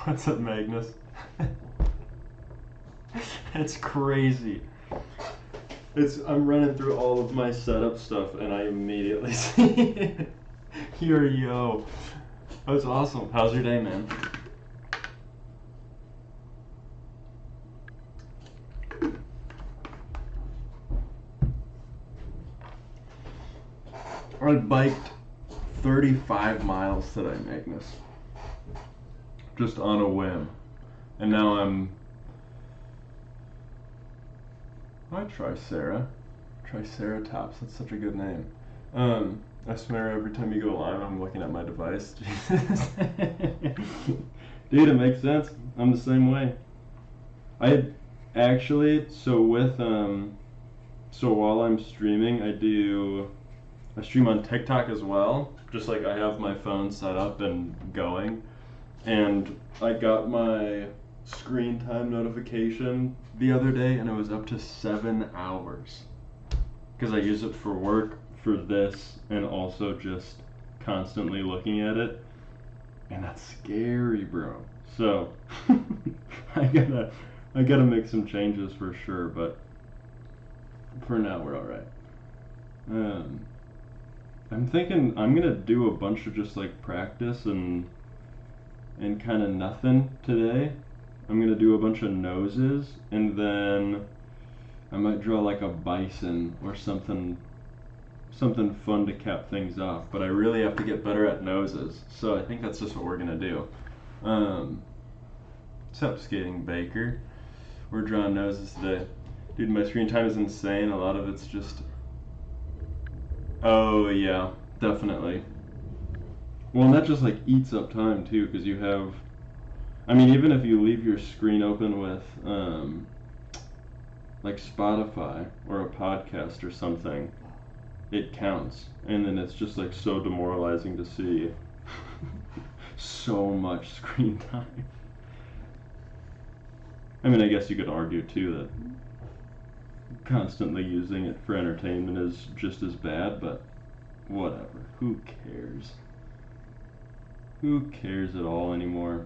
What's up, Magnus? It's crazy. I'm running through all of my setup stuff and I immediately see your yo. That's awesome. How's your day, man? I biked 35 miles today, Magnus. Just on a whim. And now I Triceratops, that's such a good name. I swear every time you go live, I'm looking at my device. Jesus. Dude, it makes sense. I'm the same way. I actually, so while I'm streaming, I stream on TikTok as well. Just like I have my phone set up and going. And I got my screen time notification the other day and it was up to 7 hours. Because I use it for work, for this, and also just constantly looking at it. And that's scary, bro. So I gotta make some changes for sure, but for now we're alright. I'm thinking I'm gonna do a bunch of just like practice and kind of nothing today. I'm gonna do a bunch of noses and then I might draw like a bison or something fun to cap things off, but I really have to get better at noses, so I think that's just what we're gonna do. What's up, Skating Baker? We're drawing noses today. Dude, my screen time is insane. A lot of it's just... Oh yeah, definitely. Well, and that just like eats up time too, because you have... I mean, even if you leave your screen open with like Spotify or a podcast or something, it counts. And then it's just like so demoralizing to see so much screen time. I mean, I guess you could argue too that constantly using it for entertainment is just as bad, but whatever. Who cares? Who cares at all anymore?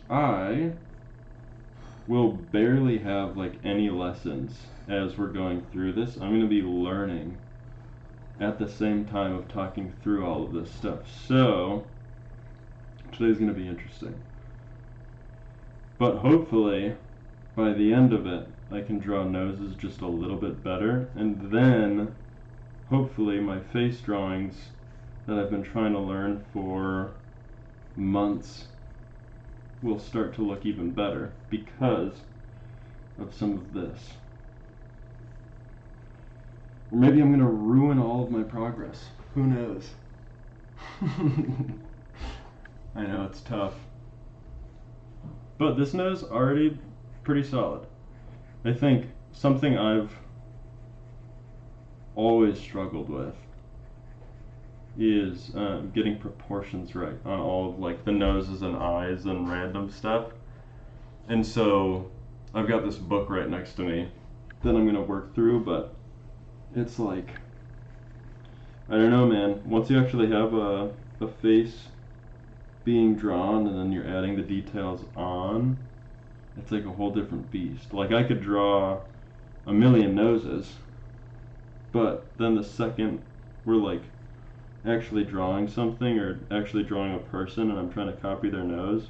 I will barely have like any lessons as we're going through this. I'm going to be learning at the same time of talking through all of this stuff. So today's going to be interesting. But hopefully by the end of it I can draw noses just a little bit better, and then hopefully my face drawings that I've been trying to learn for months will start to look even better because of some of this. Or maybe I'm gonna ruin all of my progress. Who knows? I know it's tough. But this nose already pretty solid. I think something I've always struggled with is getting proportions right on all of like the noses and eyes and random stuff. And so I've got this book right next to me that I'm gonna work through, but it's like, I don't know, man. Once you actually have a face being drawn and then you're adding the details on, it's like a whole different beast. Like I could draw a million noses, but then the second we're like actually drawing something or actually drawing a person and I'm trying to copy their nose,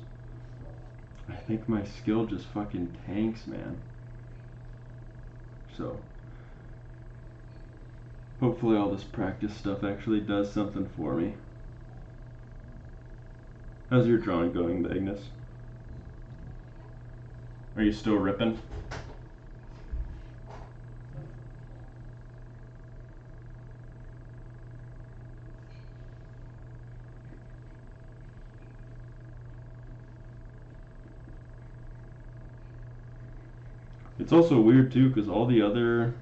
I think my skill just fucking tanks, man. So hopefully all this practice stuff actually does something for me. How's your drawing going, Magnus? Are you still ripping? It's also weird too, because all the other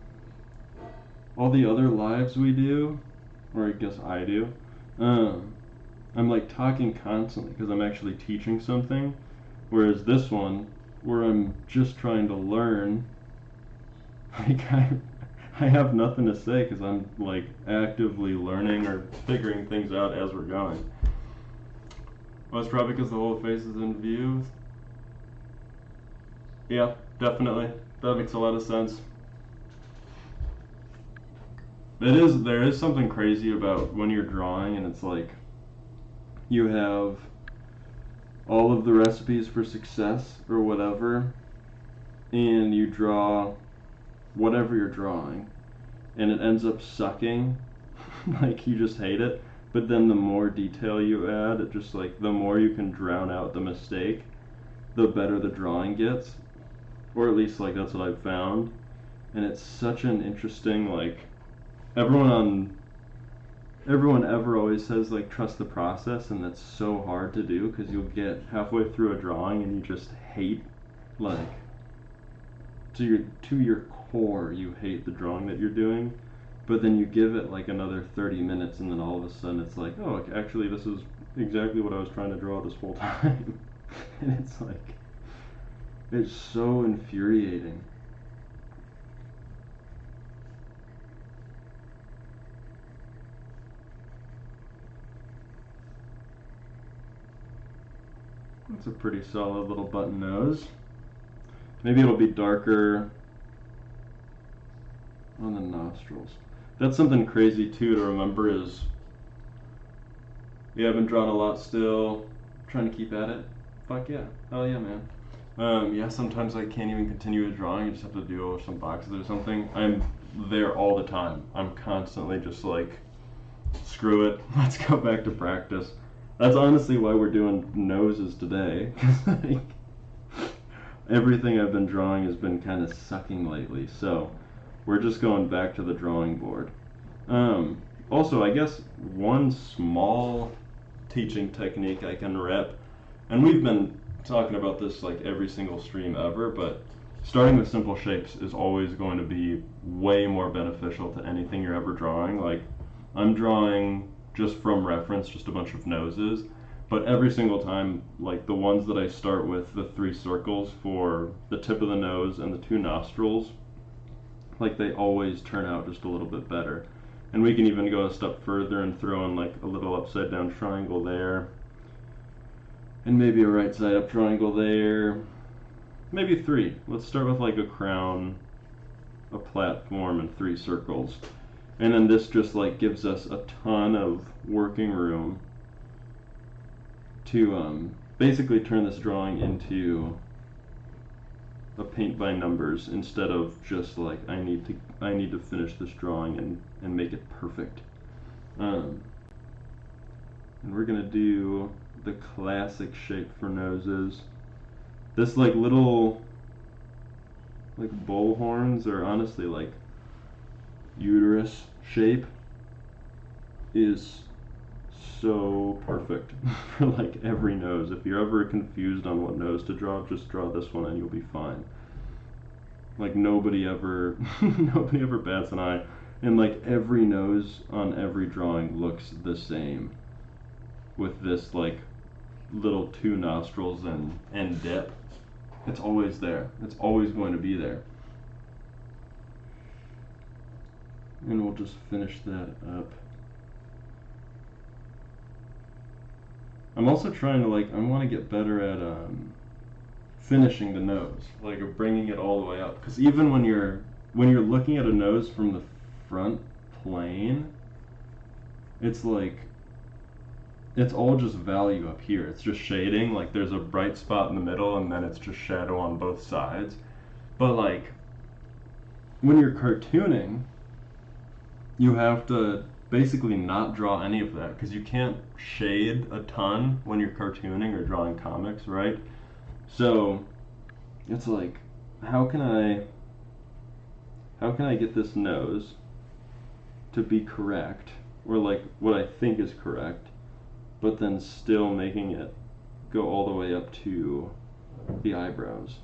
lives we do, or I guess I do, I'm like talking constantly because I'm actually teaching something, whereas this one, where I'm just trying to learn, like I have nothing to say because I'm like actively learning or figuring things out as we're going. Well, it's probably because the whole face is in view. Yeah, definitely. That makes a lot of sense. There is something crazy about when you're drawing and it's like you have all of the recipes for success or whatever, and you draw whatever you're drawing, and it ends up sucking, like you just hate it. But then the more detail you add, it just like the more you can drown out the mistake, the better the drawing gets, or at least like that's what I've found. And it's such an interesting like everyone ever always says like trust the process, and that's so hard to do because you'll get halfway through a drawing and you just hate like to your core you hate the drawing that you're doing, but then you give it like another 30 minutes and then all of a sudden it's like, oh, actually this is exactly what I was trying to draw this whole time. And it's like it's so infuriating. That's a pretty solid little button nose. Maybe it'll be darker on the nostrils. That's something crazy too to remember is, yeah, I've been drawing a lot still, trying to keep at it. Fuck yeah. Hell yeah, man. Yeah, sometimes I can't even continue a drawing. I just have to do some boxes or something. I'm there all the time. I'm constantly just like, screw it, let's go back to practice. That's honestly why we're doing noses today. Like, everything I've been drawing has been kind of sucking lately, so we're just going back to the drawing board. Also, I guess one small teaching technique I can rep, and we've been talking about this like every single stream ever, but starting with simple shapes is always going to be way more beneficial to anything you're ever drawing. Like, I'm drawing just from reference, just a bunch of noses, but every single time, like the ones that I start with, the 3 circles for the tip of the nose and the 2 nostrils, like they always turn out just a little bit better. And we can even go a step further and throw in like a little upside down triangle there, and maybe a right side up triangle there, maybe 3. Let's start with like a crown, a platform, and 3 circles. And then this just like gives us a ton of working room to basically turn this drawing into a paint by numbers instead of just like I need to finish this drawing and make it perfect. And we're gonna do the classic shape for noses. This like little like bull horns, or honestly like uterus shape, is so perfect for like every nose. If you're ever confused on what nose to draw, just draw this one and you'll be fine. Like nobody ever nobody ever bats an eye, and like every nose on every drawing looks the same with this like little 2 nostrils and dip. It's always there. It's always going to be there. And we'll just finish that up. I'm also trying to like, I want to get better at finishing the nose, like bringing it all the way up. Because even when you're looking at a nose from the front plane, it's like it's all just value up here. It's just shading. Like there's a bright spot in the middle, and then it's just shadow on both sides. But like when you're cartooning, you have to basically not draw any of that because you can't shade a ton when you're cartooning or drawing comics, right? So it's like, how can I get this nose to be correct, or like what I think is correct, but then still making it go all the way up to the eyebrows?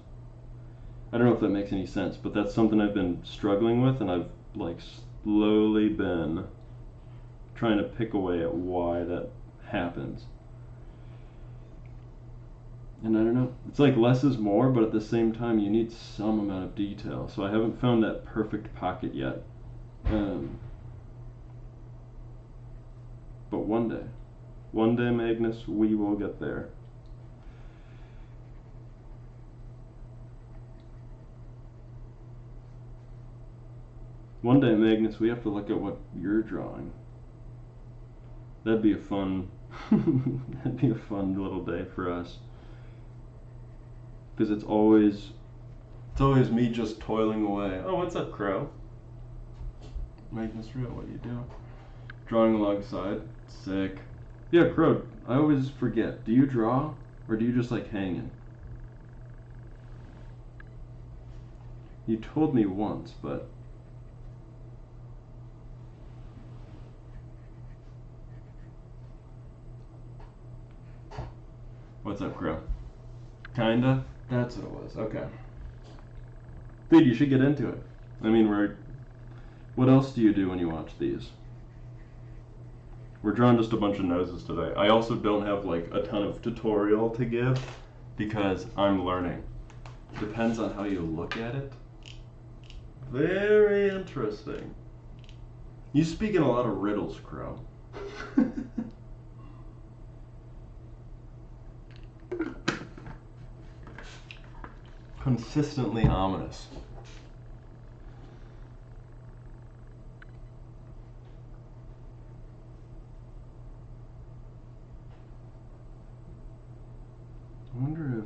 I don't know if that makes any sense, but that's something I've been struggling with, and I've like slowly been trying to pick away at why that happens. And I don't know, it's like less is more, but at the same time you need some amount of detail. So I haven't found that perfect pocket yet. But one day. One day, Magnus, we will get there. One day, Magnus, we have to look at what you're drawing. That'd be a fun, that'd be a fun little day for us. Because it's always me just toiling away. Oh, what's up, Crow? Magnus Real, what do you do? Drawing alongside. Sick. Yeah, Crow, I always forget. Do you draw? Or do you just like hanging? You told me once, but... What's up, Crow? Kinda? That's what it was. Okay. Dude, you should get into it. I mean, what else do you do when you watch these? We're drawing just a bunch of noses today. I also don't have like a ton of tutorial to give because I'm learning. Depends on how you look at it. Very interesting. You speak in a lot of riddles, Crow. Consistently ominous. I wonder if...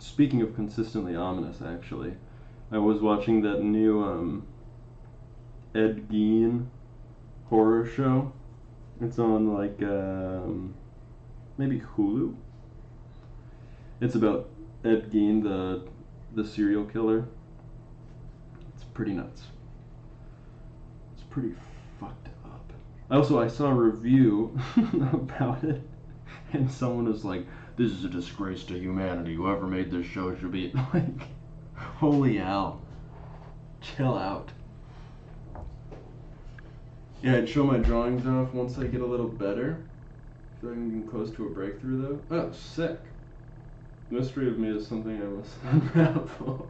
Speaking of consistently ominous, actually, I was watching that new Ed Gein horror show. It's on like maybe Hulu. It's about Ed Gein, the serial killer. It's pretty nuts. It's pretty fucked up. I saw a review about it, and someone was like, "This is a disgrace to humanity. Whoever made this show should be like, holy hell, chill out." Yeah, I'd show my drawings off once I get a little better. I feel like I'm getting close to a breakthrough though. Oh, sick. Mystery of me is something I must unravel.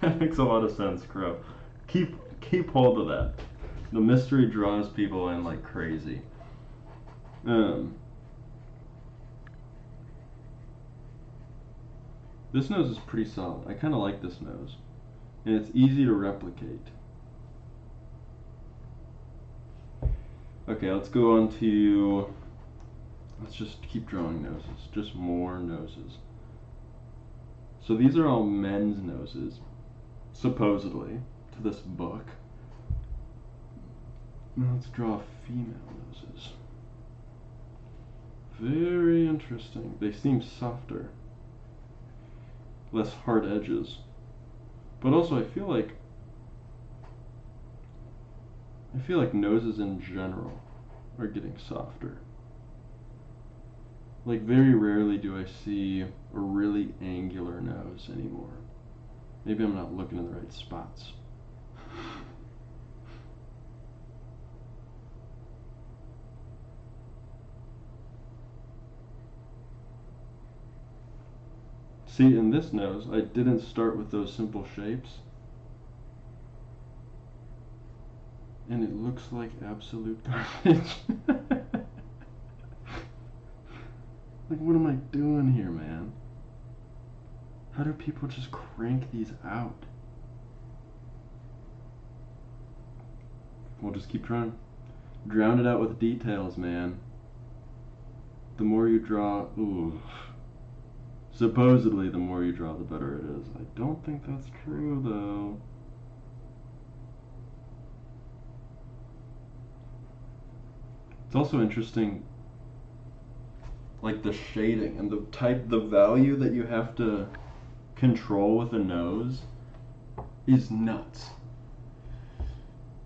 That makes a lot of sense, Crow. Keep hold of that. The mystery draws people in like crazy. This nose is pretty solid. I kind of like this nose. And it's easy to replicate. Okay, let's go on to... Let's just keep drawing noses. Just more noses. So these are all men's noses, supposedly, to this book. Now let's draw female noses. Very interesting. They seem softer. Less hard edges. But also I feel like noses in general are getting softer. Like very rarely do I see a really angular nose anymore. Maybe I'm not looking in the right spots. See, in this nose, I didn't start with those simple shapes. And it looks like absolute garbage. Like, what am I doing here, man? How do people just crank these out? We'll just keep trying. Drown it out with details, man. The more you draw, ooh. Supposedly, the more you draw, the better it is. I don't think that's true, though. It's also interesting, like the shading and the value that you have to control with a nose is nuts.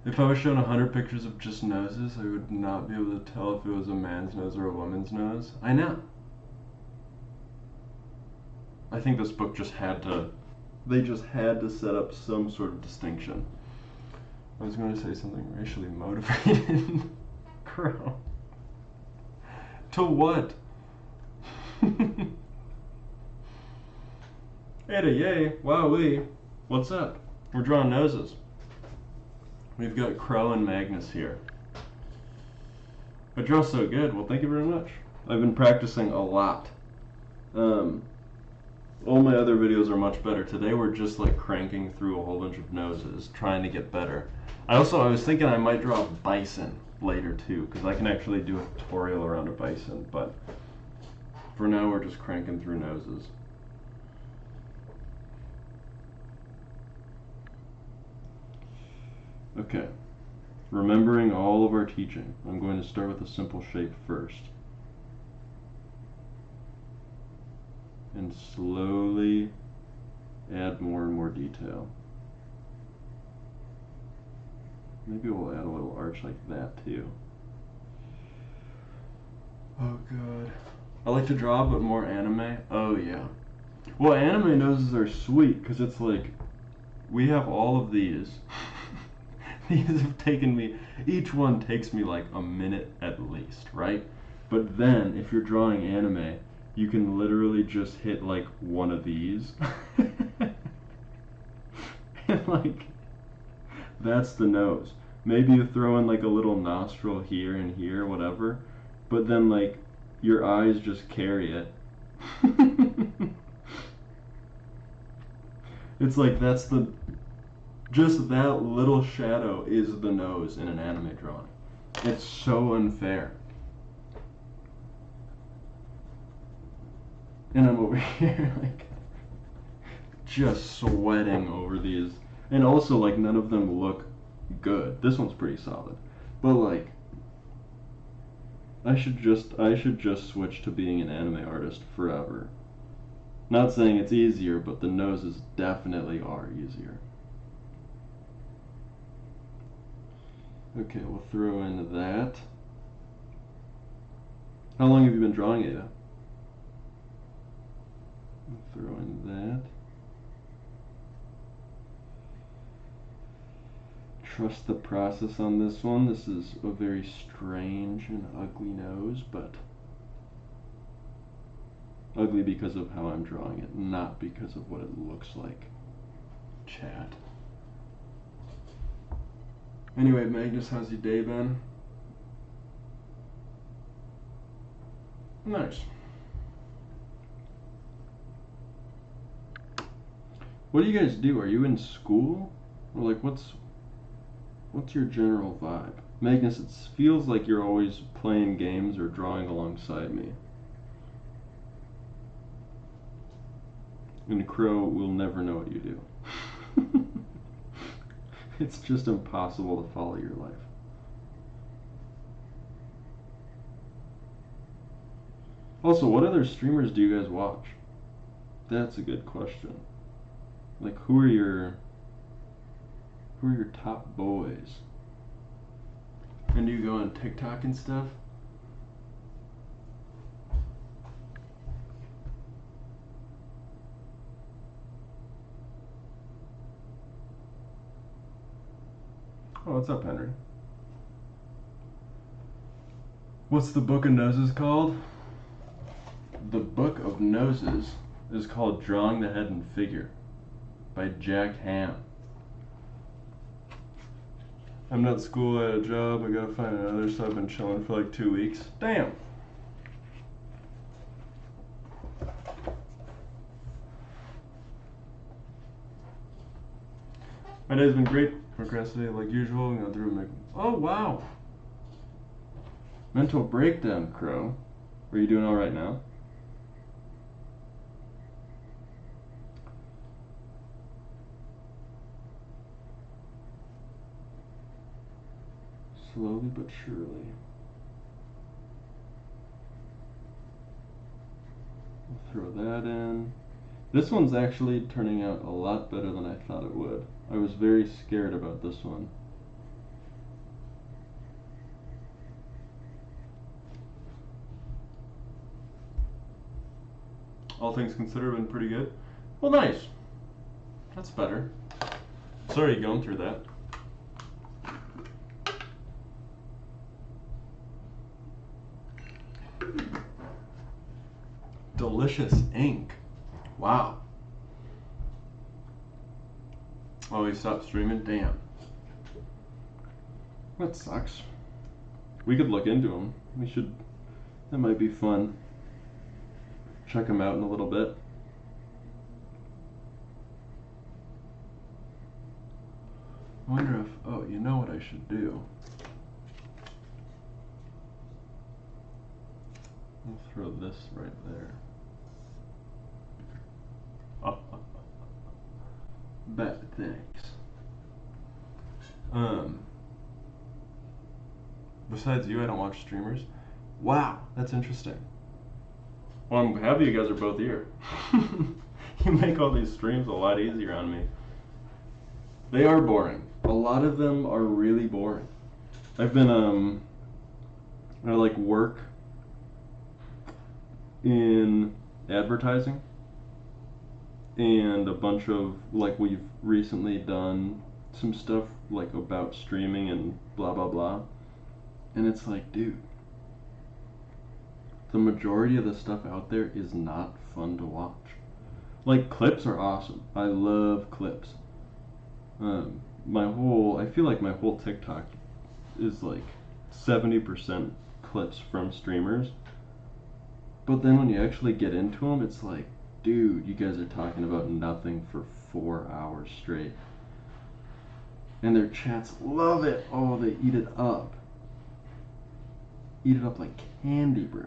If I was shown 100 pictures of just noses, I would not be able to tell if it was a man's nose or a woman's nose. I know. I think this book just had to, they just had to set up some sort of distinction. I was going to say something racially motivated. Crow. To what? Hey, yay, wowee. What's up? We're drawing noses. We've got Crow and Magnus here. I draw so good. Well, thank you very much. I've been practicing a lot. All my other videos are much better. Today we're just like cranking through a whole bunch of noses, trying to get better. I was thinking I might draw a bison later too, because I can actually do a tutorial around a bison, but for now we're just cranking through noses. Okay, remembering all of our teaching, I'm going to start with a simple shape first. And slowly add more and more detail. Maybe we'll add a little arch like that too. Oh god. I like to draw, but more anime. Oh yeah. Well, anime noses are sweet because it's like we have all of these. These have taken me, each one takes me like a minute at least, right? But then if you're drawing anime, you can literally just hit like one of these. And like, that's the nose. Maybe you throw in like a little nostril here and here, whatever, but then like your eyes just carry it. It's like just that little shadow is the nose in an anime drawing. It's so unfair. And I'm over here like just sweating over these. And also like none of them look good. This one's pretty solid. But like I should just switch to being an anime artist forever. Not saying it's easier, but the noses definitely are easier. Okay, we'll throw in that. How long have you been drawing, Ada? Throw in that. Trust the process on this one. This is a very strange and ugly nose, but ugly because of how I'm drawing it, not because of what it looks like. Chat. Anyway, Magnus, how's your day been? Nice. What do you guys do? Are you in school? Or like what's your general vibe? Magnus, it feels like you're always playing games or drawing alongside me. And Crow will never know what you do. It's just impossible to follow your life. Also, what other streamers do you guys watch? That's a good question. Like, who are your top boys? And do you go on TikTok and stuff? Oh, what's up, Henry? What's the Book of Noses called? The Book of Noses is called Drawing the Head and Figure by Jack Ham. I'm not at school, I had a job, I gotta find another, so I've been chilling for like 2 weeks. Damn! My day's been great. Procrastinating like usual. Going through my. Oh wow! Mental breakdown, Crow. Are you doing all right now? Slowly but surely. We'll throw that in. This one's actually turning out a lot better than I thought it would. I was very scared about this one. All things considered, been pretty good. Well, nice. That's better. Sorry you're going through that. Delicious ink. Wow. Oh, he stopped streaming? Damn. That sucks. We could look into them. We should. That might be fun. Check them out in a little bit. I wonder if. Oh, you know what I should do? I'll throw this right there. Bet, thanks. Besides you, I don't watch streamers. Wow, that's interesting. Well, I'm happy you guys are both here. You make all these streams a lot easier on me. They are boring. A lot of them are really boring. I've been, I like work in advertising, and a bunch of, like, we've recently done some stuff like about streaming and blah blah blah, and it's like, dude, the majority of the stuff out there is not fun to watch. Like, clips are awesome. I love clips. I feel like my whole TikTok is like 70% clips from streamers. But then when you actually get into them, it's like, dude, you guys are talking about nothing for 4 hours straight. And their chats love it. Oh, they eat it up. Eat it up like candy, bro.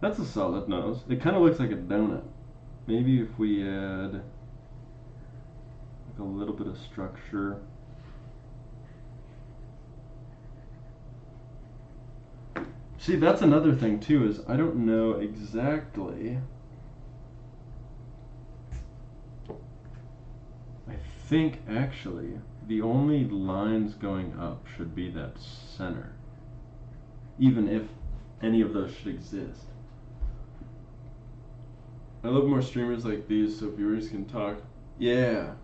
That's a solid nose. It kind of looks like a donut. Maybe if we add like a little bit of structure. See, that's another thing too, is I don't know exactly. I think actually the only lines going up should be that center, even if any of those should exist. I love more streamers like these so viewers can talk. Yeah.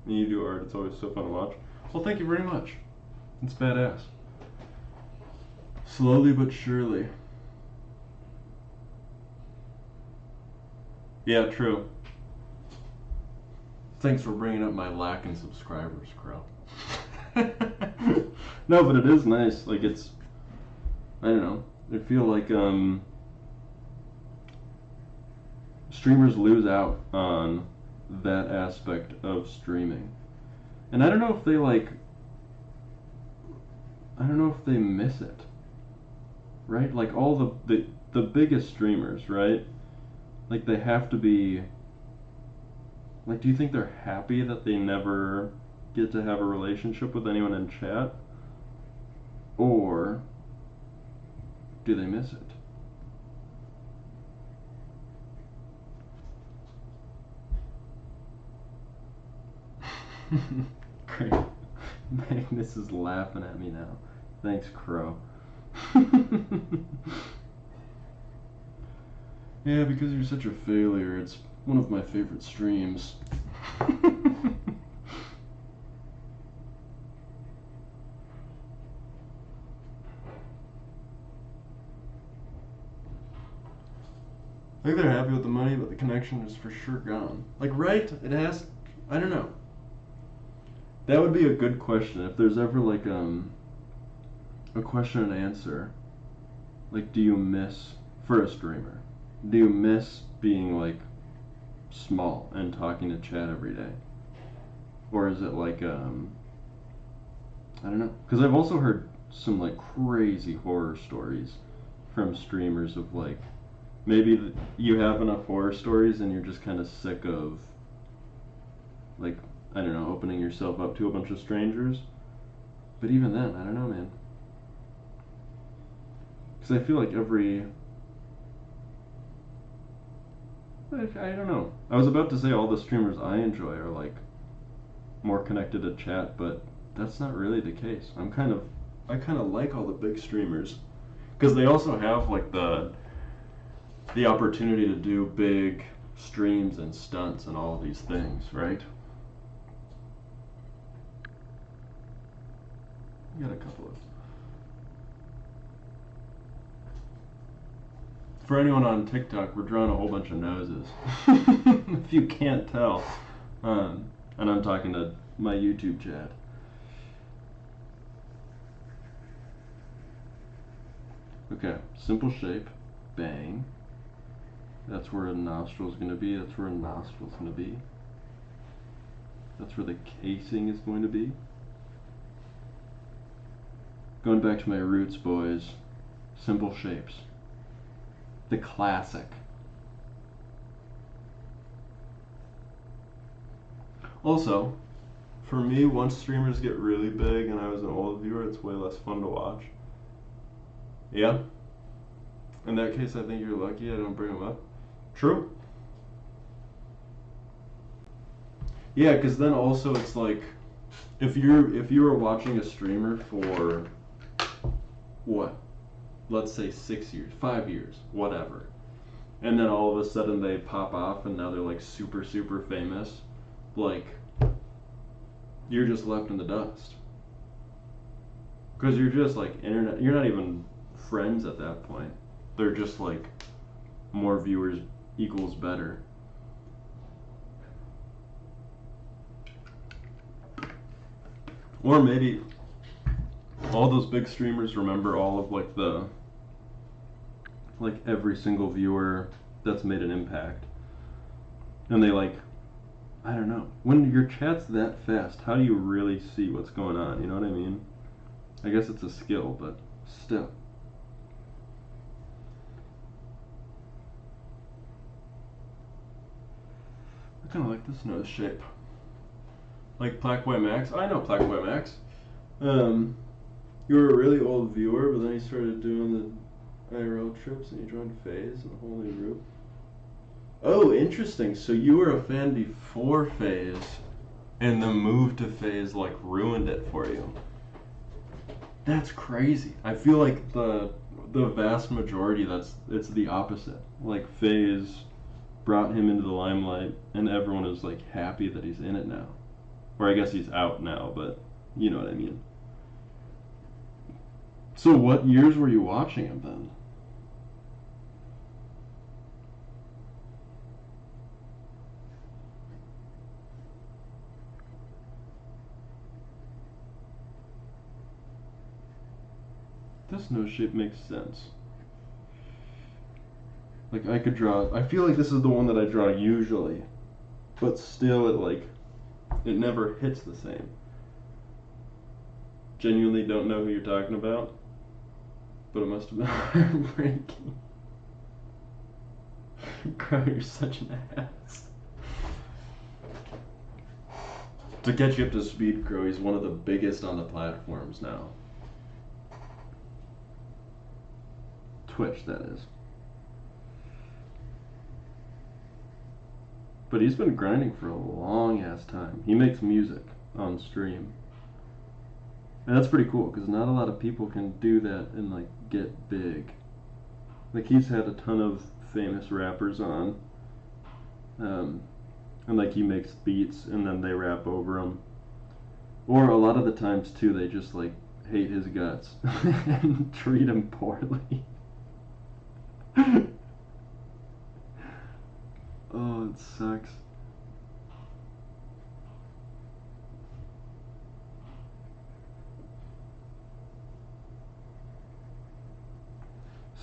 And you do art, it's always so fun to watch. Well, thank you very much. It's badass. Slowly but surely. Yeah, true. Thanks for bringing up my lack in subscribers, Crow. No, but it is nice. Like, it's, I don't know. I feel like streamers lose out on that aspect of streaming. And I don't know if they miss it. Right? Like, all the biggest streamers, right? Like, they have to be, like, do you think they're happy that they never get to have a relationship with anyone in chat? Or do they miss it? Great. Magnus is laughing at me now. Thanks, Crow. Yeah, because you're such a failure, it's one of my favorite streams. I think they're happy with the money, but the connection is for sure gone. Like, right? It has, I don't know. That would be a good question. If there's ever like a question and answer, like, do you miss, for a streamer, do you miss being like small and talking to chat every day? Or is it like, I don't know. Because I've also heard some like crazy horror stories from streamers of like, maybe you have enough horror stories and you're just kind of sick of, like, I don't know, opening yourself up to a bunch of strangers. But even then, I don't know, man. Because I feel like I don't know. I was about to say all the streamers I enjoy are like more connected to chat, but that's not really the case. I kind of like all the big streamers because they also have like the opportunity to do big streams and stunts and all of these things, right? You got a couple of. For anyone on TikTok, we're drawing a whole bunch of noses. If you can't tell. And I'm talking to my YouTube chat. Simple shape. Bang. That's where a nostril is going to be. That's where a nostril is going to be. That's where the casing is going to be. Going back to my roots, boys. Simple shapes. The classic. Also, for me, once streamers get really big and I was an old viewer, it's way less fun to watch. Yeah? In that case, I think you're lucky I don't bring them up. True. Yeah, because then also it's like, if you were watching a streamer for, what? Let's say 6 years, 5 years, whatever. And then all of a sudden they pop off and now they're like super, super famous. Like, you're just left in the dust. Because you're just like internet, you're not even friends at that point. They're just like, more viewers equals better. Or maybe all those big streamers remember all of like every single viewer that's made an impact. And they like, I don't know. When your chat's that fast, how do you really see what's going on? You know what I mean? I guess it's a skill, but still. I kind of like this nose shape. Like Plaquois Max. I know Plaquois Max. You were a really old viewer, but then you started doing the IRL trips and you joined FaZe and the whole new group. Oh, interesting. So you were a fan before FaZe, and the move to FaZe like ruined it for you. That's crazy. I feel like the vast majority it's the opposite. Like FaZe brought him into the limelight, and everyone is like happy that he's in it now. Or I guess he's out now, but you know what I mean. So what years were you watching him then? This nose shape makes sense. Like I could draw, I feel like this is the one that I draw usually, but still it never hits the same. Genuinely don't know who you're talking about, but it must have been heartbreaking. Crow, you're such an ass. To catch you up to speed, Crow, he's one of the biggest on the platforms now. Twitch, that is. But he's been grinding for a long ass time. He makes music on stream. And that's pretty cool, because not a lot of people can do that and like get big. Like he's had a ton of famous rappers on. And like he makes beats and then they rap over them. Or a lot of the times too, they just like hate his guts and treat him poorly. Oh, it sucks.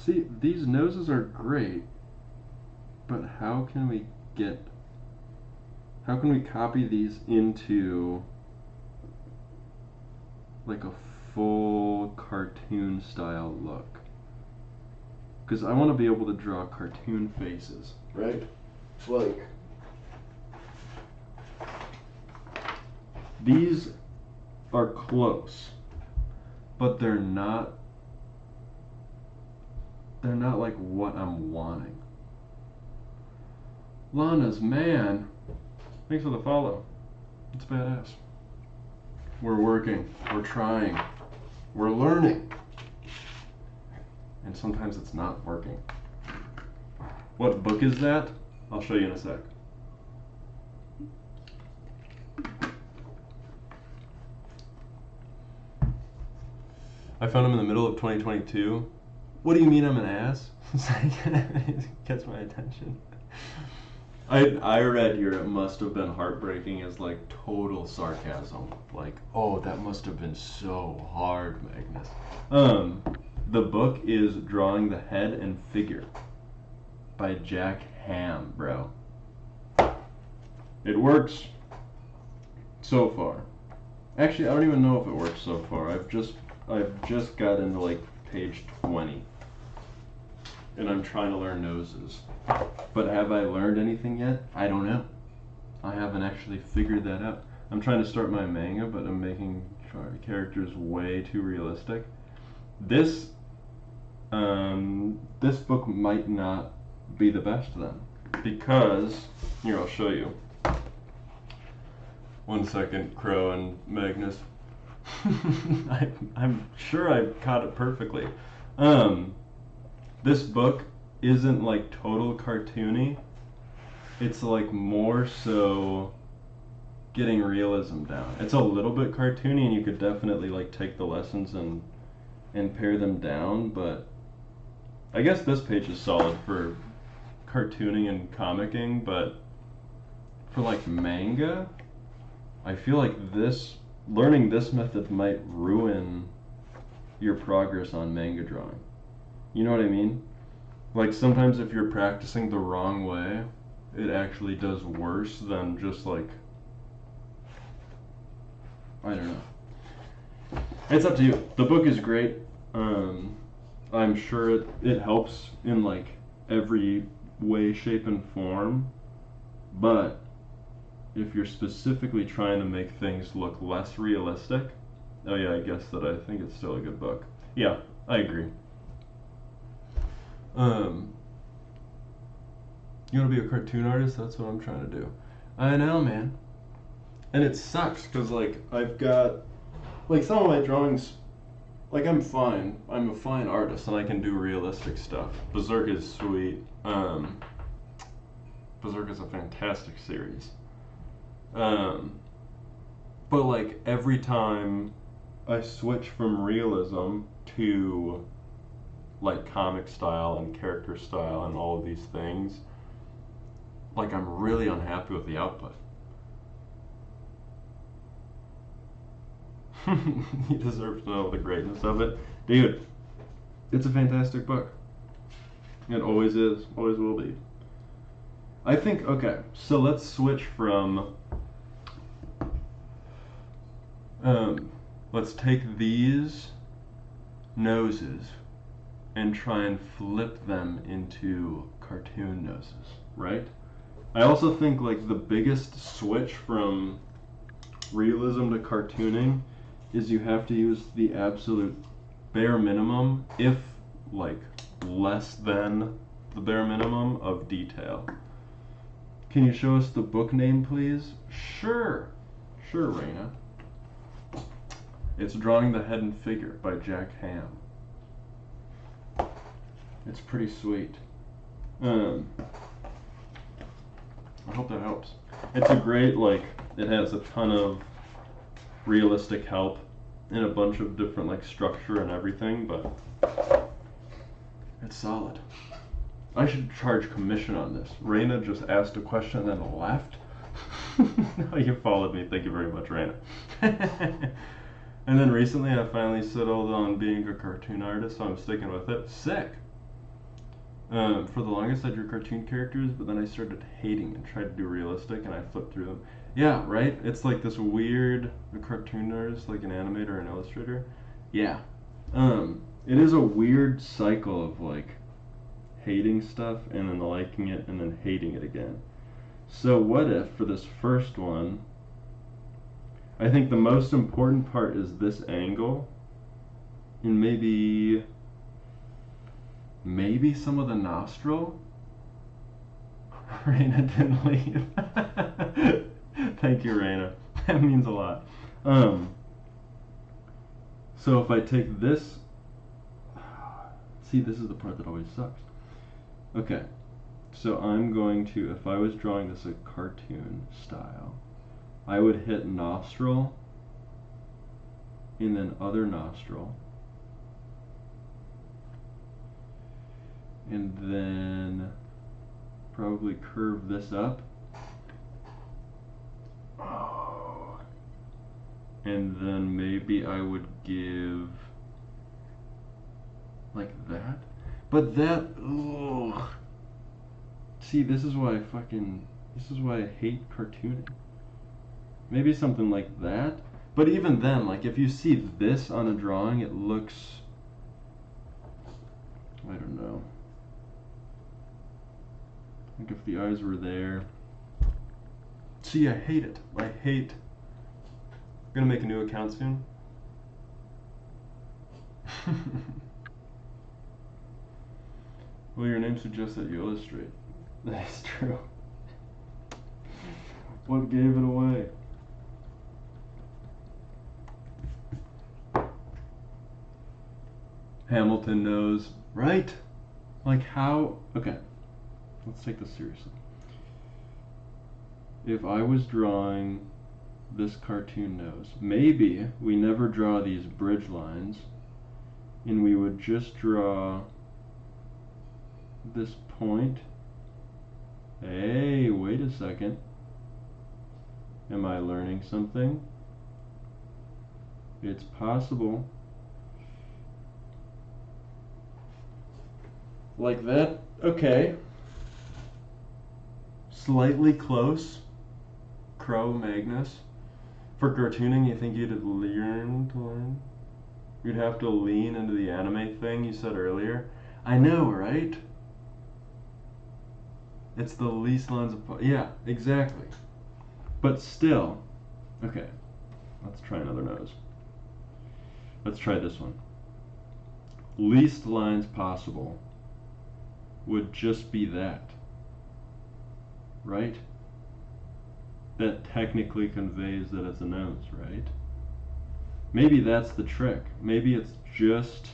See, these noses are great, but how can we copy these into like a full cartoon style look? Because I want to be able to draw cartoon faces, right? Like, these are close, but they're not like what I'm wanting. Lana's man, thanks for the follow. It's badass. We're working, we're trying, we're learning. And sometimes it's not working. What book is that? I'll show you in a sec. I found him in the middle of 2022. What do you mean I'm an ass? It gets my attention. I read your "it must have been heartbreaking" as like total sarcasm. Like, oh, that must have been so hard, Magnus. The book is Drawing the Head and Figure by Jack Ham, bro. It works so far. Actually, I don't even know if it works so far. I've just got into like page 20. And I'm trying to learn noses. But have I learned anything yet? I don't know. I haven't actually figured that out. I'm trying to start my manga, but I'm making characters way too realistic. This book might not be the best then, because here, I'll show you. One second, Crow and Magnus. I'm sure I caught it perfectly. This book isn't like total cartoony. It's like more so getting realism down. It's a little bit cartoony, and you could definitely like take the lessons and pare them down, but I guess this page is solid for cartooning and comicking, but for like manga, I feel like learning this method might ruin your progress on manga drawing. You know what I mean? Like sometimes if you're practicing the wrong way, it actually does worse than just like, I don't know. It's up to you. The book is great. I'm sure it helps in like every way, shape, and form, but if you're specifically trying to make things look less realistic, oh yeah, I guess that I think it's still a good book. Yeah, I agree. You want to be a cartoon artist? That's what I'm trying to do. I know, man. And it sucks because like I've got like some of my drawings, like I'm fine. I'm a fine artist and I can do realistic stuff. Berserk is sweet. Berserk is a fantastic series. But like every time I switch from realism to like comic style and character style and all of these things, like I'm really unhappy with the output. He deserves to know the greatness of it. Dude, it's a fantastic book. It always is, always will be. I think, okay, so let's switch from, let's take these noses and try and flip them into cartoon noses, right? I also think like the biggest switch from realism to cartooning is you have to use the absolute bare minimum, if like less than the bare minimum of detail. Can you show us the book name, please? Sure, Raina. It's Drawing the Head and Figure by Jack Ham. It's pretty sweet. I hope that helps. It's a great, like, it has a ton of realistic help and a bunch of different, like, structure and everything, but it's solid. I should charge commission on this. Raina just asked a question and then left. No, you followed me. Thank you very much, Raina. And then recently I finally settled on being a cartoon artist, so I'm sticking with it. Sick. For the longest I drew cartoon characters, but then I started hating and tried to do realistic, and I flipped through them. Yeah, right? It's like this weird, a cartoon artist, like an animator or an illustrator. Yeah. It is a weird cycle of like hating stuff and then liking it and then hating it again. So what if for this first one, I think the most important part is this angle and maybe some of the nostril. Raina didn't leave. Thank you, Raina. That means a lot. So if I take this, see, this is the part that always sucks. Okay, so I'm going to, if I was drawing this a cartoon style, I would hit nostril and then other nostril, and then probably curve this up, and then maybe I would give Like that? But that, ugh. See, this is why I hate cartooning. Maybe something like that. But even then, like if you see this on a drawing, it looks, I don't know. Like if the eyes were there. See, I hate it. I hate. I'm gonna make a new account soon. Well, your name suggests that you illustrate. That's true. What gave it away? Hamilton knows, right? Like how? Okay, let's take this seriously. If I was drawing this cartoon nose, maybe we never draw these bridge lines, and we would just draw this point. Hey, wait a second. Am I learning something? It's possible. Like that? Okay. Slightly close. Cro-Magnus. For cartooning, you think you'd learn? You'd have to lean into the anime thing you said earlier. I know, right? It's the least lines of... Yeah, exactly. But still... Okay. Let's try another nose. Let's try this one. Least lines possible would just be that. Right? That technically conveys that it's a nose, right? Maybe that's the trick. Maybe it's just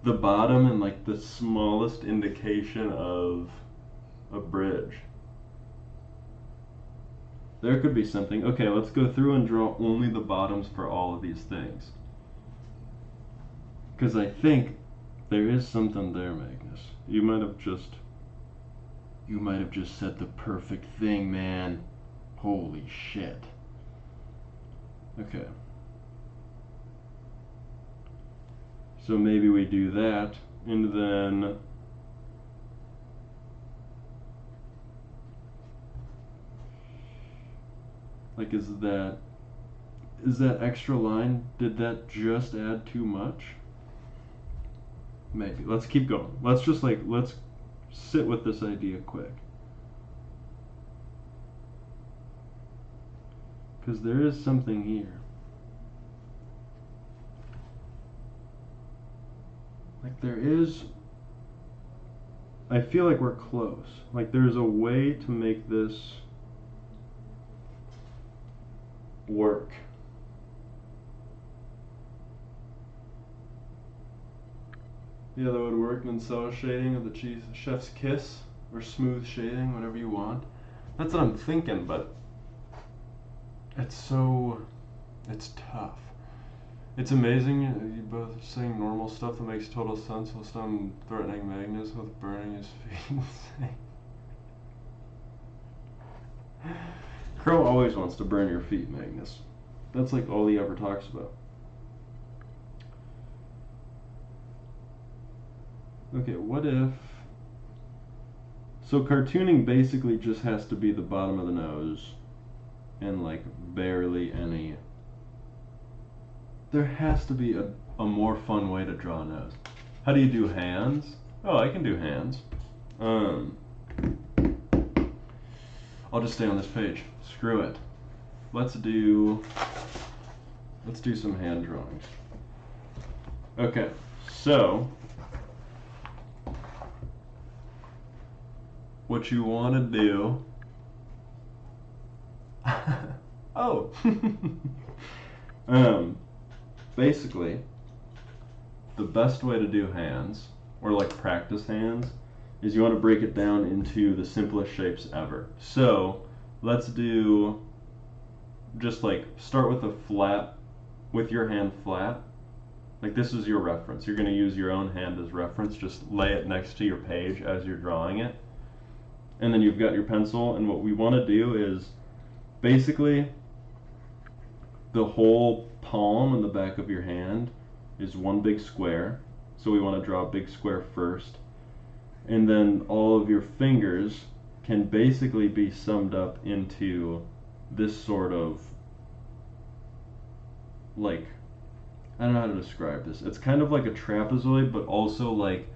the bottom and like the smallest indication of a bridge. There could be something. Okay, let's go through and draw only the bottoms for all of these things. Because I think there is something there, Magnus. You might have just said the perfect thing, man. Holy shit. Okay. So maybe we do that, and then like is that extra line, did that just add too much? Maybe. Let's keep going. Let's just let's sit with this idea quick. Because there is something here. Like there is, I feel like we're close. Like there's a way to make this work. Yeah, that would work. Mansell shading of the chef's kiss, or smooth shading, whatever you want. That's what I'm thinking, but it's tough. It's amazing you both are saying normal stuff that makes total sense while some threatening Magnus with burning his feet. Crow always wants to burn your feet, Magnus. That's like all he ever talks about. Okay, what if... So cartooning basically just has to be the bottom of the nose and like barely any... There has to be a more fun way to draw a nose. How do you do hands? Oh, I can do hands. I'll just stay on this page. Screw it. Let's do some hand drawings. Okay, so what you want to do... Oh! Basically, the best way to do hands, or like practice hands, is you want to break it down into the simplest shapes ever. So let's do just like start with a flat, with your hand flat. Like this is your reference. You're going to use your own hand as reference. Just lay it next to your page as you're drawing it. And then you've got your pencil, and what we want to do is basically the whole palm and the back of your hand is one big square. So we want to draw a big square first. And then all of your fingers can basically be summed up into this sort of, like, I don't know how to describe this. It's kind of like a trapezoid, but also like,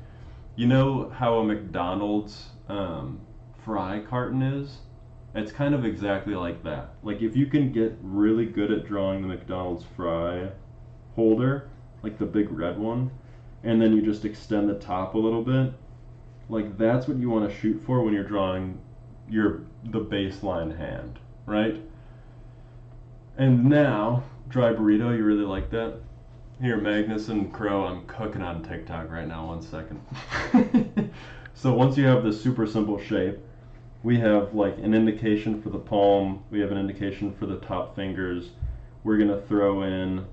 you know how a McDonald's fry carton is? It's kind of exactly like that. Like if you can get really good at drawing the McDonald's fry holder, like the big red one, and then you just extend the top a little bit, like that's what you want to shoot for when you're drawing the baseline hand, right? And now, dry burrito, you really like that? Here, Magnus and Crow, I'm cooking on TikTok right now, 1 second. So once you have this super simple shape, we have like an indication for the palm, we have an indication for the top fingers. We're gonna throw in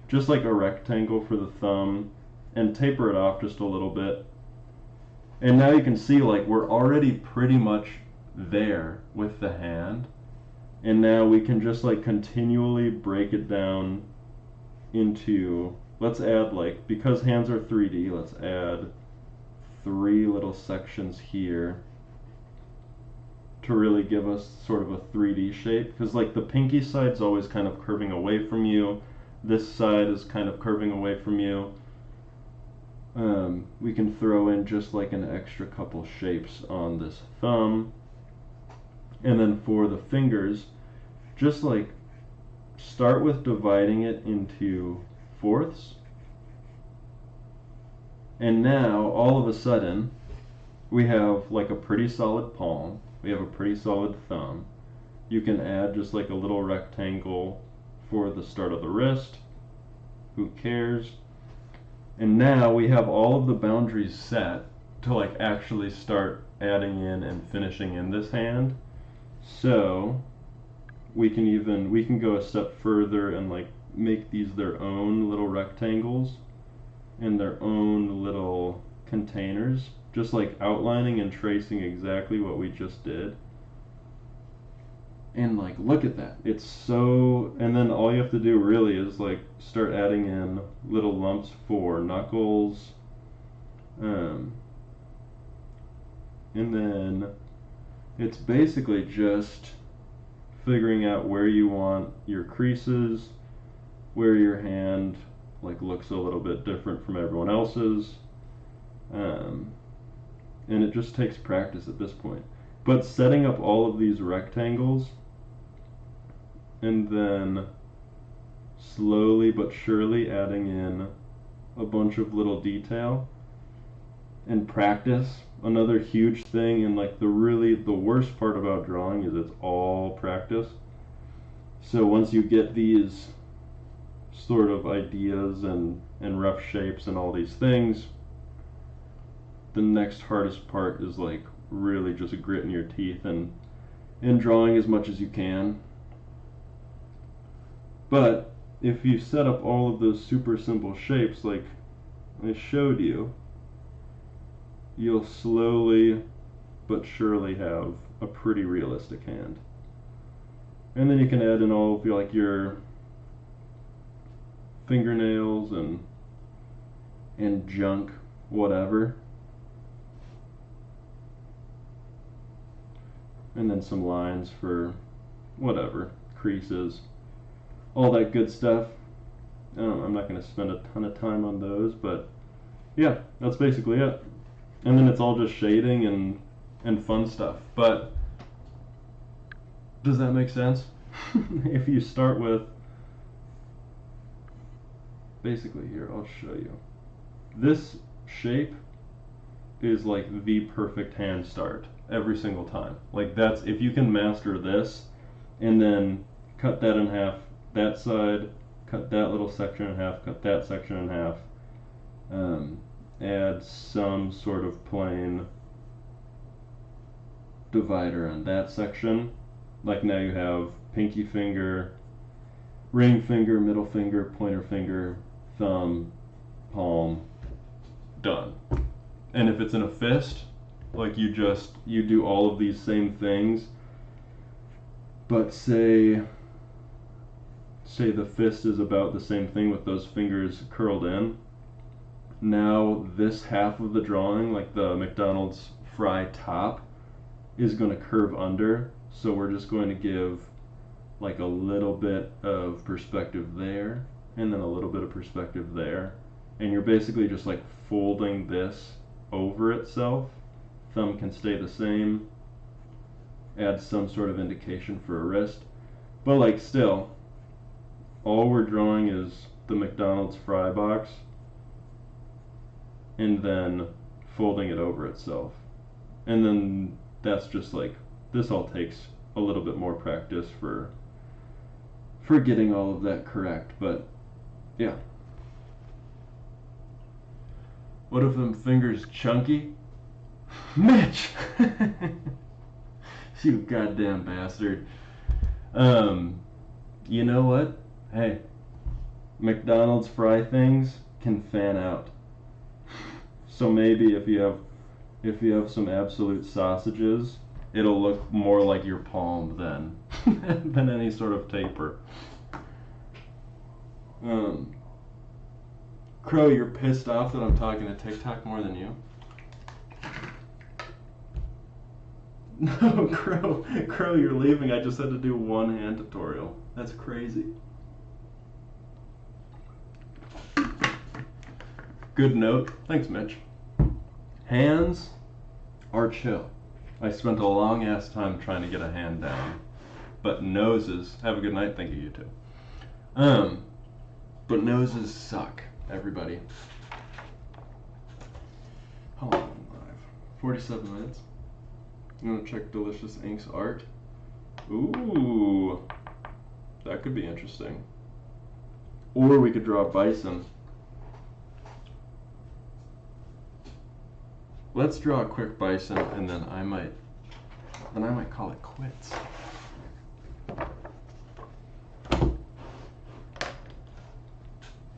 just like a rectangle for the thumb and taper it off just a little bit. And now you can see like we're already pretty much there with the hand. And now we can just like continually break it down into, let's add like, because hands are 3D, let's add 3 little sections here to really give us sort of a 3D shape, because like the pinky side's always kind of curving away from you, this side is kind of curving away from you. We can throw in just like an extra couple shapes on this thumb, and then for the fingers, just like start with dividing it into fourths, and now all of a sudden we have like a pretty solid palm, we have a pretty solid thumb. You can add just like a little rectangle for the start of the wrist, who cares? And now we have all of the boundaries set to like actually start adding in and finishing in this hand. So we can go a step further and like make these their own little rectangles and their own little containers, just like outlining and tracing exactly what we just did. And like look at that, it's so, and then all you have to do really is like start adding in little lumps for knuckles, and then it's basically just figuring out where you want your creases, where your hand like looks a little bit different from everyone else's, and it just takes practice at this point. But setting up all of these rectangles and then slowly but surely adding in a bunch of little detail and practice. Another huge thing, and like the worst part about drawing is it's all practice. So once you get these sort of ideas and rough shapes and all these things, the next hardest part is like really just gritting your teeth and drawing as much as you can. But if you set up all of those super simple shapes like I showed you, you'll slowly but surely have a pretty realistic hand. And then you can add in all of your fingernails and junk, whatever. And then some lines for whatever, creases, all that good stuff. I'm not going to spend a ton of time on those, but yeah, that's basically it. And then it's all just shading and fun stuff. But does that make sense? If you start with, basically here, I'll show you. This shape is like the perfect hand start every single time. Like that's, if you can master this and then cut that in half, that side, cut that little section in half, cut that section in half, add some sort of plane divider on that section. Like now you have pinky finger, ring finger, middle finger, pointer finger, thumb, palm, done. And if it's in a fist, like you do all of these same things, but say the fist is about the same thing with those fingers curled in, Now this half of the drawing, like the McDonald's fry top, is going to curve under. So we're just going to give like a little bit of perspective there, and then a little bit of perspective there. And you're basically just like folding this over itself. Thumb can stay the same. Add some sort of indication for a wrist. But like still, all we're drawing is the McDonald's fry box and then folding it over itself. And then that's just like, this all takes a little bit more practice for getting all of that correct, but yeah. What if them fingers chunky? Mitch! You goddamn bastard. You know what? Hey, McDonald's fry things can fan out. So maybe if you have some absolute sausages, it'll look more like your palm then than any sort of taper. Crow, you're pissed off that I'm talking to TikTok more than you? No, Crow, you're leaving. I just had to do one hand tutorial. That's crazy. Good note. Thanks, Mitch. Hands are chill. I spent a long ass time trying to get a hand down. But noses, have a good night. Thank you, you too. But noses suck, everybody. How long am I live? 47 minutes. You want to check Delicious Ink's art? Ooh, that could be interesting. Or we could draw a bison. Let's draw a quick bison, and then I might call it quits.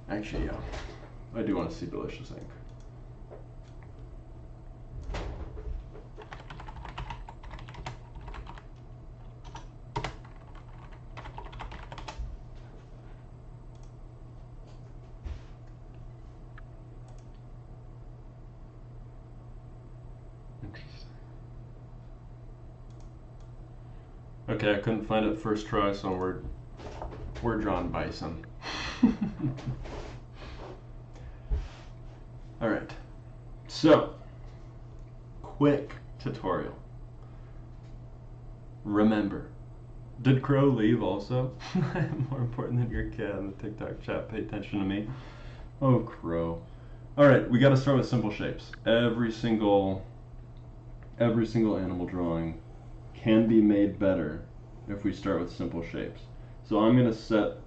Actually, yeah, I do want to see Delicious Ink. Okay, I couldn't find it first try, so we're drawing bison. All right, so quick tutorial. Remember, did Crow leave also? I'm more important than your cat in the TikTok chat. Pay attention to me. Oh, Crow. All right, we got to start with simple shapes. Every single animal drawing can be made better if we start with simple shapes. So I'm going to set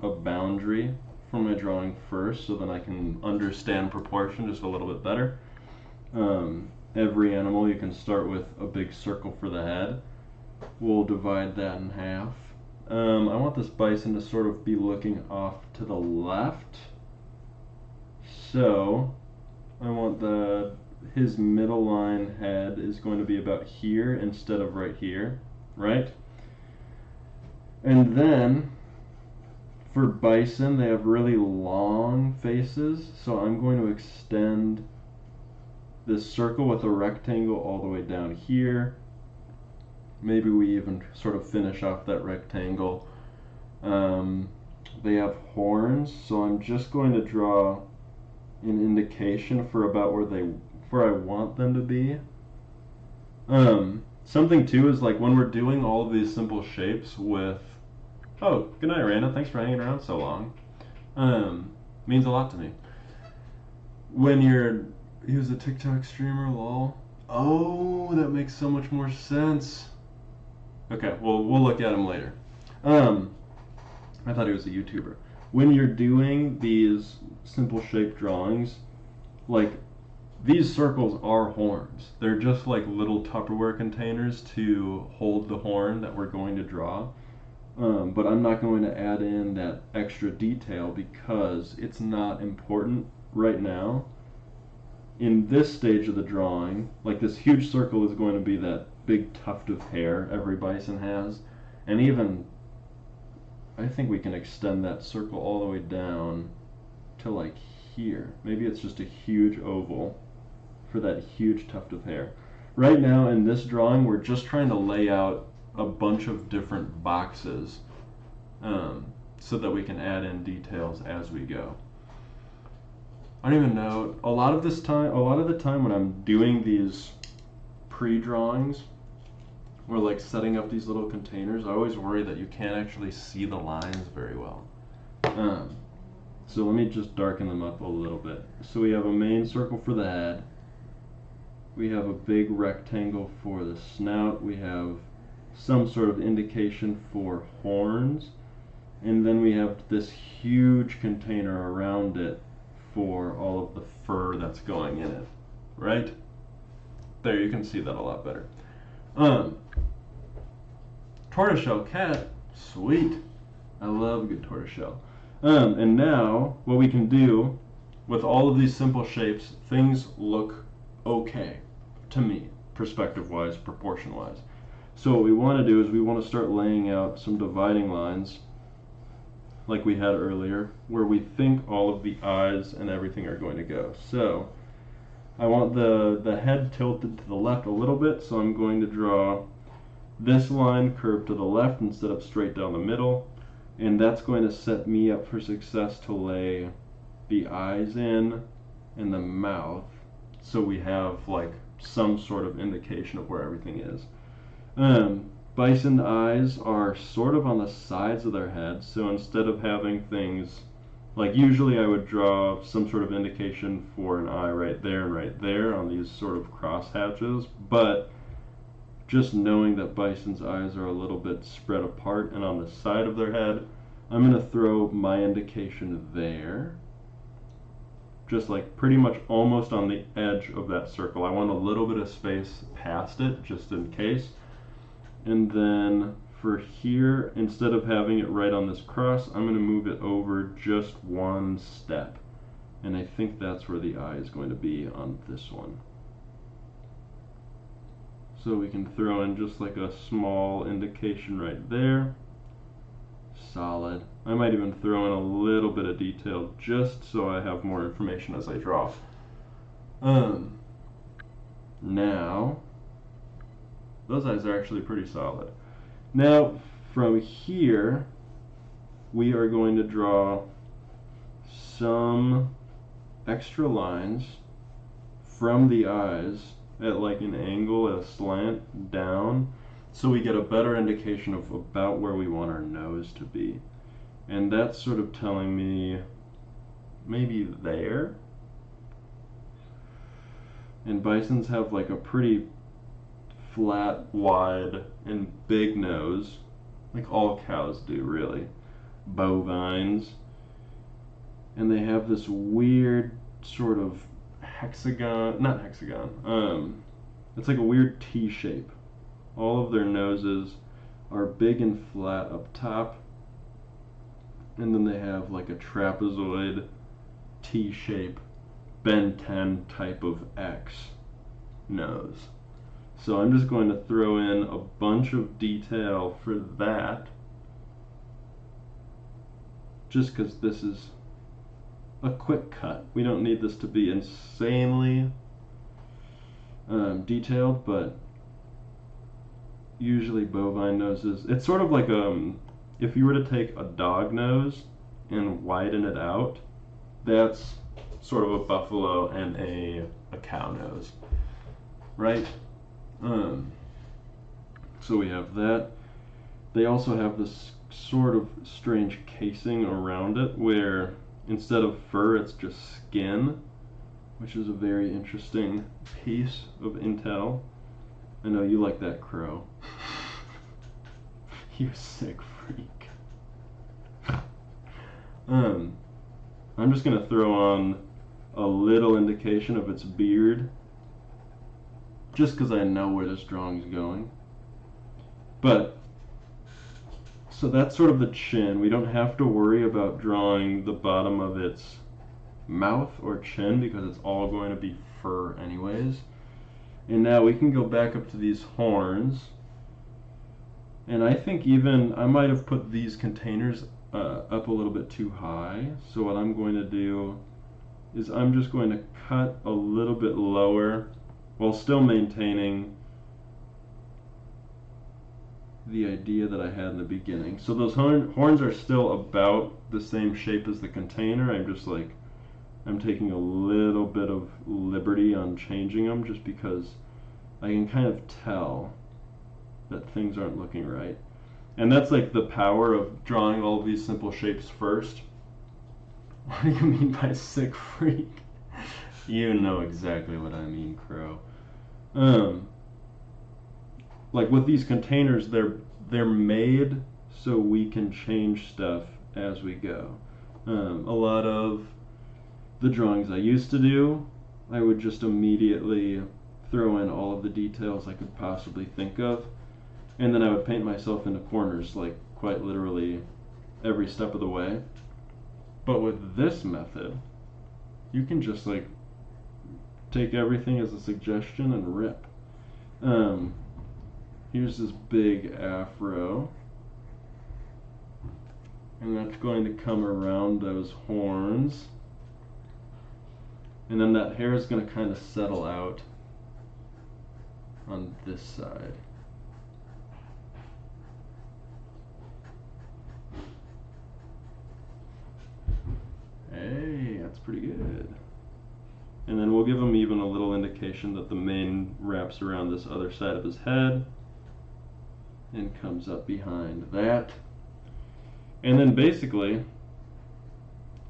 a boundary for my drawing first so then I can understand proportion just a little bit better. Every animal, you can start with a big circle for the head. We'll divide that in half. I want this bison to sort of be looking off to the left. So I want his middle line head is going to be about here instead of right here, right? And then for bison, they have really long faces, so I'm going to extend this circle with a rectangle all the way down here. Maybe we even sort of finish off that rectangle. They have horns, so I'm just going to draw an indication for about where I want them to be. Something too is like when we're doing all of these simple shapes with, oh, good night, Randa, thanks for hanging around so long. Means a lot to me. When he was a TikTok streamer, lol. Oh, that makes so much more sense. Okay, well, we'll look at him later. I thought he was a YouTuber. When you're doing these simple shape drawings, like, these circles are horns. They're just like little Tupperware containers to hold the horn that we're going to draw. But I'm not going to add in that extra detail because it's not important right now. In this stage of the drawing, like this huge circle is going to be that big tuft of hair every bison has. And even, I think we can extend that circle all the way down to like here. Maybe it's just a huge oval for that huge tuft of hair. Right now in this drawing, we're just trying to lay out a bunch of different boxes so that we can add in details as we go. I don't even know, a lot of the time when I'm doing these pre-drawings or like setting up these little containers, I always worry that you can't actually see the lines very well. So let me just darken them up a little bit. So we have a main circle for the head. We have a big rectangle for the snout. We have some sort of indication for horns. And then we have this huge container around it for all of the fur that's going in it, right? There, you can see that a lot better. Tortoiseshell cat, sweet. I love good tortoiseshell. And now, what we can do with all of these simple shapes, things look okay to me, perspective-wise, proportion-wise. So what we want to do is we want to start laying out some dividing lines like we had earlier, where we think all of the eyes and everything are going to go. So I want the head tilted to the left a little bit, so I'm going to draw this line curved to the left instead of straight down the middle, and that's going to set me up for success to lay the eyes in and the mouth, so we have like some sort of indication of where everything is. Bison eyes are sort of on the sides of their head, so instead of having things like usually I would draw some sort of indication for an eye right there and right there on these sort of cross hatches, but just knowing that bison's eyes are a little bit spread apart and on the side of their head, I'm going to throw my indication there, just like pretty much almost on the edge of that circle. I want a little bit of space past it just in case. And then for here, instead of having it right on this cross, I'm going to move it over just one step. And I think that's where the eye is going to be on this one. So we can throw in just like a small indication right there. Solid. I might even throw in a little bit of detail just so I have more information as I draw. Now, those eyes are actually pretty solid. Now, from here, we are going to draw some extra lines from the eyes at like an angle, at a slant down, so we get a better indication of about where we want our nose to be. And that's sort of telling me maybe there. And bisons have like a pretty flat, wide, and big nose, like all cows do really. Bovines. And they have this weird sort of hexagon, not hexagon, it's like a weird T shape. All of their noses are big and flat up top, and then they have like a trapezoid T shape, Ben 10 type of X nose. So I'm just going to throw in a bunch of detail for that, just because this is a quick cut. We don't need this to be insanely detailed, but usually bovine noses, it's sort of like if you were to take a dog nose and widen it out, that's sort of a buffalo and a cow nose, right? So we have that. They also have this sort of strange casing around it where instead of fur it's just skin, which is a very interesting piece of intel. I know you like that, Crow. You sick freak. I'm just gonna throw on a little indication of its beard, just because I know where this drawing's going. But so that's sort of the chin. We don't have to worry about drawing the bottom of its mouth or chin because it's all going to be fur anyways. And now we can go back up to these horns. And I think even I might have put these containers up a little bit too high. So what I'm going to do is I'm just going to cut a little bit lower while still maintaining the idea that I had in the beginning. So those horns are still about the same shape as the container. I'm taking a little bit of liberty on changing them just because I can kind of tell that things aren't looking right. And that's like the power of drawing all of these simple shapes first. What do you mean by sick freak? You know exactly what I mean, Crow. Like with these containers, they're made so we can change stuff as we go. A lot of the drawings I used to do, I would just immediately throw in all of the details I could possibly think of, and then I would paint myself into corners, like quite literally every step of the way. But with this method, you can just like take everything as a suggestion and rip. Here's this big afro, and that's going to come around those horns, and then that hair is going to kind of settle out on this side. Hey, that's pretty good. And then we'll give him even a little indication that the mane wraps around this other side of his head and comes up behind that. And then basically,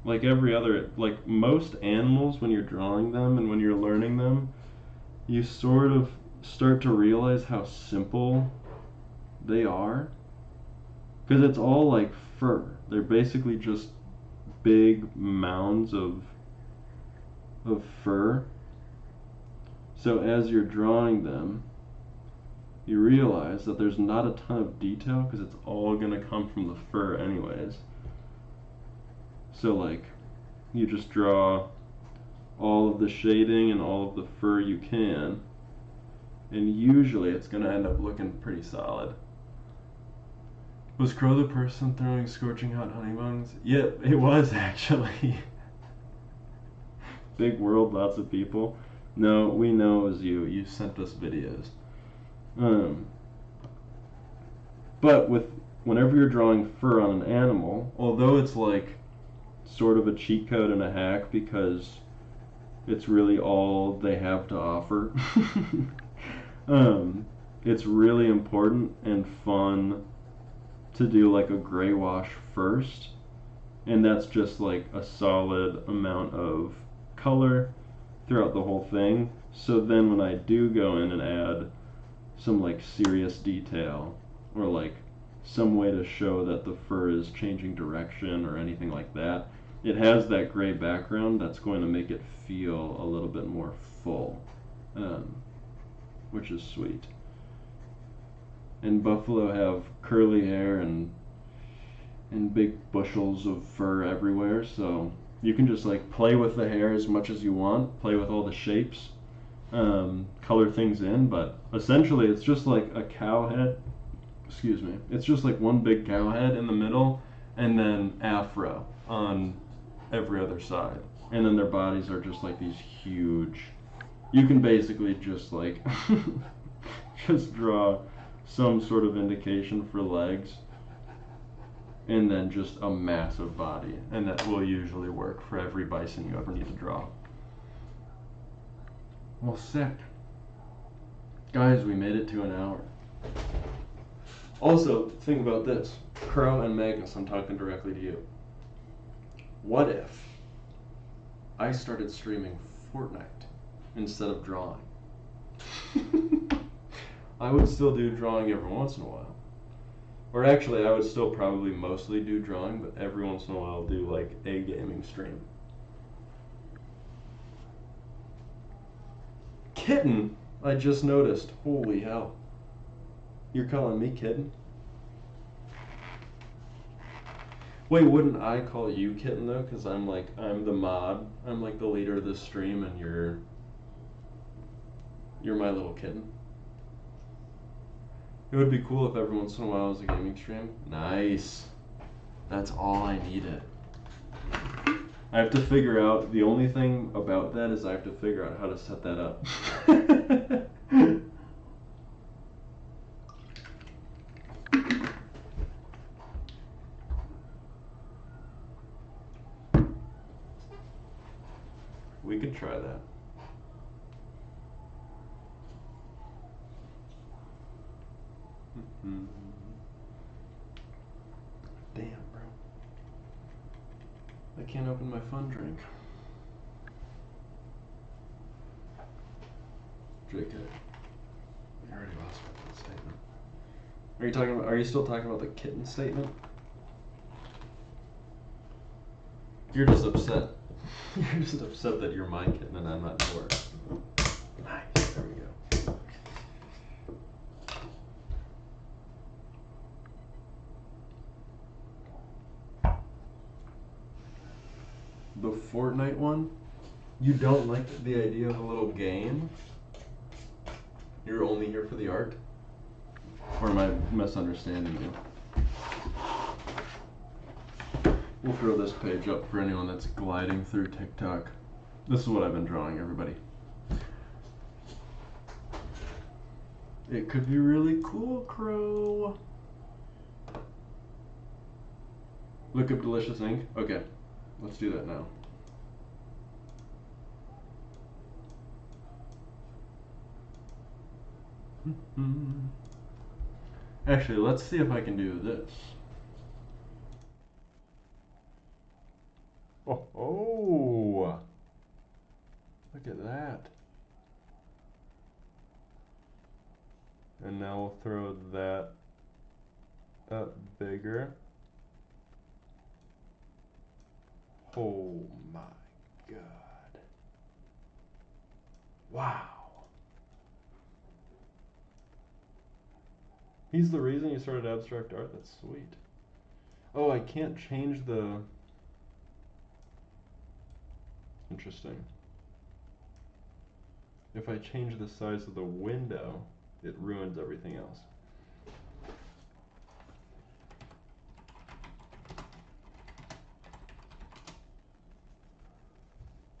like like most animals, when you're drawing them and when you're learning them, you sort of start to realize how simple they are. Because it's all like fur. They're basically just big mounds of fur. So as you're drawing them, you realize that there's not a ton of detail because it's all going to come from the fur anyways. So like, you just draw all of the shading and all of the fur you can, and usually it's going to end up looking pretty solid. Was Crow the person throwing scorching hot honey buns? Yep, it was actually. Big world, lots of people. No, we know it was you. You sent us videos. But whenever you're drawing fur on an animal, although it's like sort of a cheat code and a hack because it's really all they have to offer, it's really important and fun to do like a gray wash first, and that's just like a solid amount of color throughout the whole thing. So then when I do go in and add some like serious detail or like some way to show that the fur is changing direction or anything like that, it has that gray background that's going to make it feel a little bit more full, which is sweet. And buffalo have curly hair and big bushels of fur everywhere, so you can just like play with the hair as much as you want, play with all the shapes, color things in, but essentially it's just like a cow head, excuse me, it's just like one big cow head in the middle and then afro on every other side. And then their bodies are just like these huge, you can basically just like just draw some sort of indication for legs and then just a massive body, and that will usually work for every bison you ever need to draw. Well, sick. Guys, we made it to an hour. Also, think about this. Crow and Magnus, I'm talking directly to you. What if I started streaming Fortnite instead of drawing? I would still do drawing every once in a while. Or actually, I would still probably mostly do drawing, but every once in a while I'll do like a gaming stream. Kitten? I just noticed. Holy hell. You're calling me kitten? Wait, wouldn't I call you kitten though? Because I'm the mod. I'm like the leader of this stream and you're my little kitten. It would be cool if every once in a while it was a gaming stream. Nice. That's all I needed. I have to figure out, the only thing about that is I have to figure out how to set that up. We could try that. Damn, bro. I can't open my fun drink. JK. I already lost my statement. Are you still talking about the kitten statement? You're just upset. You're just upset that you're my kitten and I'm not yours. Nice, there we go. The Fortnite one? You don't like the idea of a little game? You're only here for the art? Or am I misunderstanding you? We'll throw this page up for anyone that's gliding through TikTok. This is what I've been drawing, everybody. It could be really cool, Crow. Look up Delicious Ink. Okay, let's do that now. Actually, let's see if I can do this. Oh, look at that. And now we'll throw that up bigger. Oh my God. Wow. He's the reason you started abstract art? That's sweet. Oh, I can't change the... Interesting. If I change the size of the window, it ruins everything else.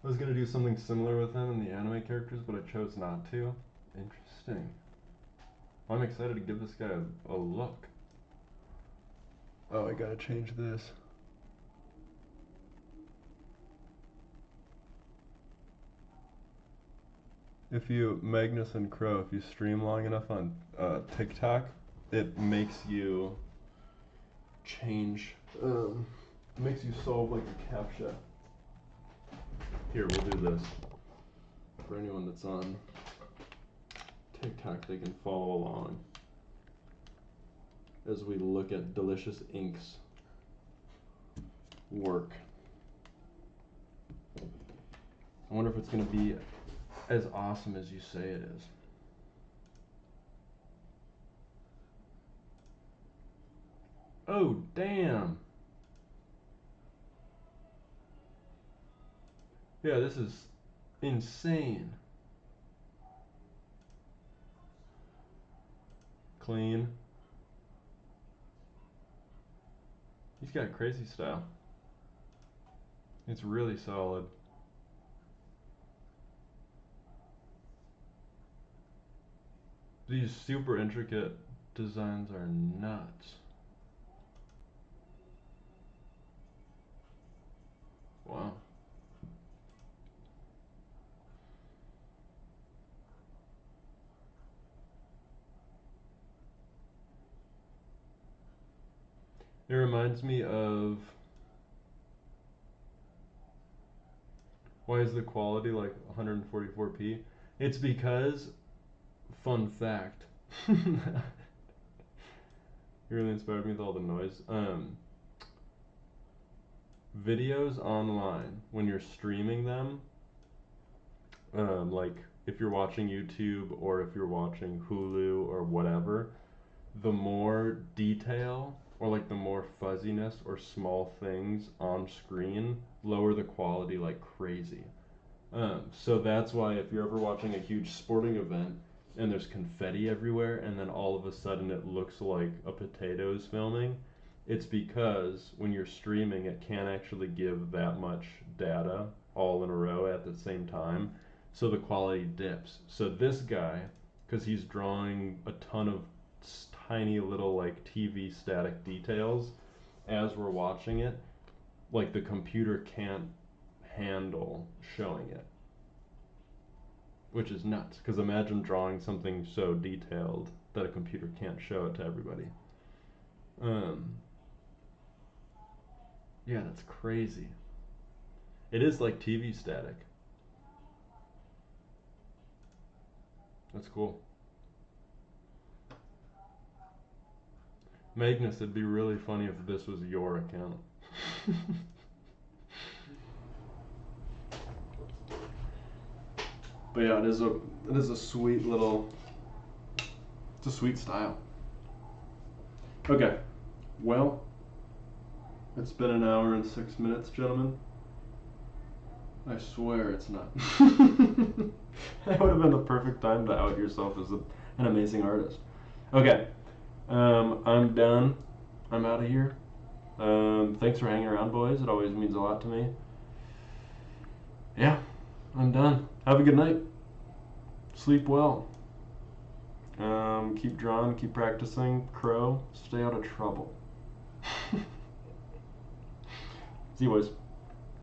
I was going to do something similar with them in the anime characters, but I chose not to. Interesting. Well, I'm excited to give this guy a look. Oh, I gotta change this. If you, Magnus and Crow, if you stream long enough on TikTok, it makes you change, makes you solve like a CAPTCHA. Here, we'll do this. For anyone that's on TikTok, they can follow along as we look at Delicious Ink's work. I wonder if it's going to be as awesome as you say it is. Oh, damn. Yeah, this is insane. Clean. He's got crazy style. It's really solid. These super intricate designs are nuts. Wow. It reminds me of, why is the quality like 144p? It's because, fun fact, you really inspired me with all the noise. Videos online, when you're streaming them, like if you're watching YouTube or if you're watching Hulu or whatever, the more detail or like the more fuzziness or small things on screen lower the quality like crazy. So that's why if you're ever watching a huge sporting event and there's confetti everywhere and then all of a sudden it looks like a potato is filming, It's because when you're streaming, it can't actually give that much data all in a row at the same time, so the quality dips. So this guy, because he's drawing a ton of tiny little like TV static details as we're watching it, like the computer can't handle showing it, which is nuts. Because imagine drawing something so detailed that a computer can't show it to everybody. Yeah, that's crazy. It is like TV static. That's cool. Magnus, it'd be really funny if this was your account. But yeah, it is a sweet little, it's a sweet style. Okay, well, it's been an hour and 6 minutes, gentlemen. I swear it's not. That would have been the perfect time to out yourself as an amazing artist. Okay, I'm done. I'm out of here. Thanks for hanging around, boys. It always means a lot to me. Yeah, I'm done. Have a good night. Sleep well. Keep drawing, keep practicing. Crow, stay out of trouble. See you, boys.